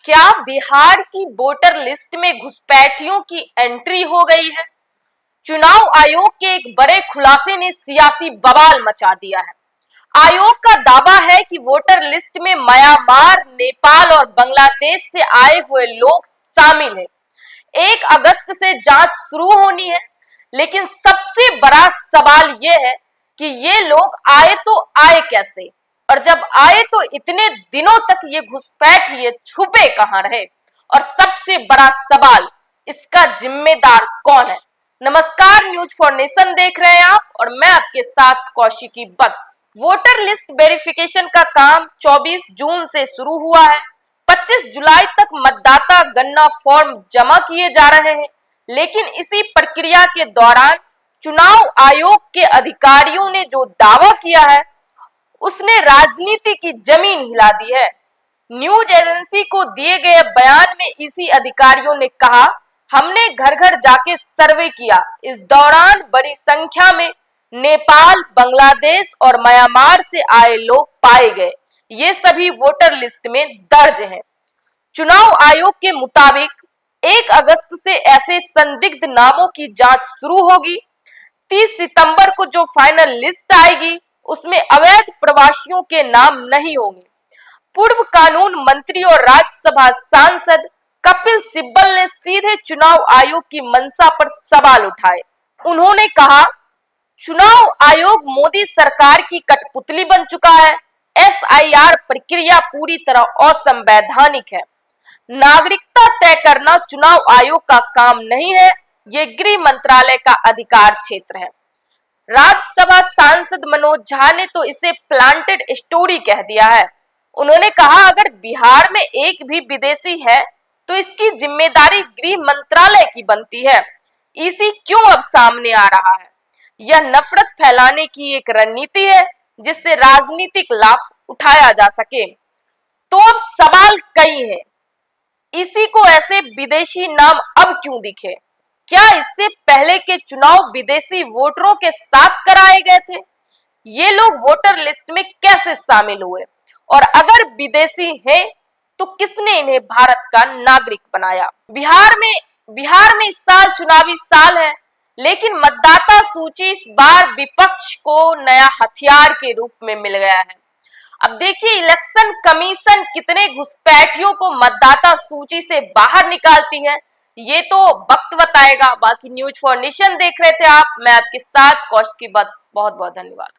क्या बिहार की voter list में घुसपैठियों की एंट्री हो गई है? चुनाव आयोग के एक बड़े खुलासे ने सियासी बवाल मचा दिया है। आयोग का दावा है कि वोटर लिस्ट में म्यांमार, नेपाल और बांग्लादेश से आए हुए लोग शामिल हैं। 1 अगस्त से जांच शुरू होनी है, लेकिन सबसे बड़ा सवाल यह है कि ये लोग आए तो आए कैसे, और जब आए तो इतने दिनों तक ये घुसपैठ ये छुपे कहां रहे, और सबसे बड़ा सवाल इसका जिम्मेदार कौन है। नमस्कार, न्यूज फॉर नेशन देख रहे हैं आप और मैं आपके साथ कौशिकी बत्स। वोटर लिस्ट वेरिफिकेशन का काम 24 जून से शुरू हुआ है। 25 जुलाई तक मतदाता गणना फॉर्म जमा किए जा रहे हैं, लेकिन इसी प्रक्रिया के दौरान चुनाव आयोग के अधिकारियों ने जो दावा किया है उसने राजनीति की जमीन हिला दी है। न्यूज एजेंसी को दिए गए बयान में इसी अधिकारियों ने कहा, हमने घर घर जाके सर्वे किया। इस दौरान बड़ी संख्या में नेपाल, बांग्लादेश और म्यांमार से आए लोग पाए गए। ये सभी वोटर लिस्ट में दर्ज हैं। चुनाव आयोग के मुताबिक 1 अगस्त से ऐसे संदिग्ध नामों की जांच शुरू होगी। 30 सितंबर को जो फाइनल लिस्ट आएगी उसमें अवैध प्रवासियों के नाम नहीं होंगे। पूर्व कानून मंत्री और राज्यसभा सांसद कपिल सिब्बल ने सीधे चुनाव आयोग की मंशा पर सवाल उठाए। उन्होंने कहा, चुनाव आयोग मोदी सरकार की कठपुतली बन चुका है। SIR प्रक्रिया पूरी तरह असंवैधानिक है। नागरिकता तय करना चुनाव आयोग का काम नहीं है, ये गृह मंत्रालय का अधिकार क्षेत्र है। राज्यसभा सांसद मनोज झा ने तो इसे प्लांटेड स्टोरी कह दिया है। उन्होंने कहा, अगर बिहार में एक भी विदेशी है तो इसकी जिम्मेदारी गृह मंत्रालय की बनती है। इसी क्यों अब सामने आ रहा है? यह नफरत फैलाने की एक रणनीति है जिससे राजनीतिक लाभ उठाया जा सके। तो अब सवाल कई हैं, इसी को ऐसे विदेशी नाम अब क्यों दिखे? क्या इससे पहले के चुनाव विदेशी वोटरों के साथ कराए गए थे? ये लोग वोटर लिस्ट में कैसे शामिल हुए? और अगर विदेशी हैं तो किसने इन्हें भारत का नागरिक बनाया? बिहार में इस साल चुनावी साल है, लेकिन मतदाता सूची इस बार विपक्ष को नया हथियार के रूप में मिल गया है। अब देखिए, इलेक्शन कमीशन कितने घुसपैठियों को मतदाता सूची से बाहर निकालती है, ये तो वक्त बताएगा। बाकी न्यूज फॉर नेशन देख रहे थे आप, मैं आपके साथ कौशिकी बत्स। बहुत बहुत धन्यवाद।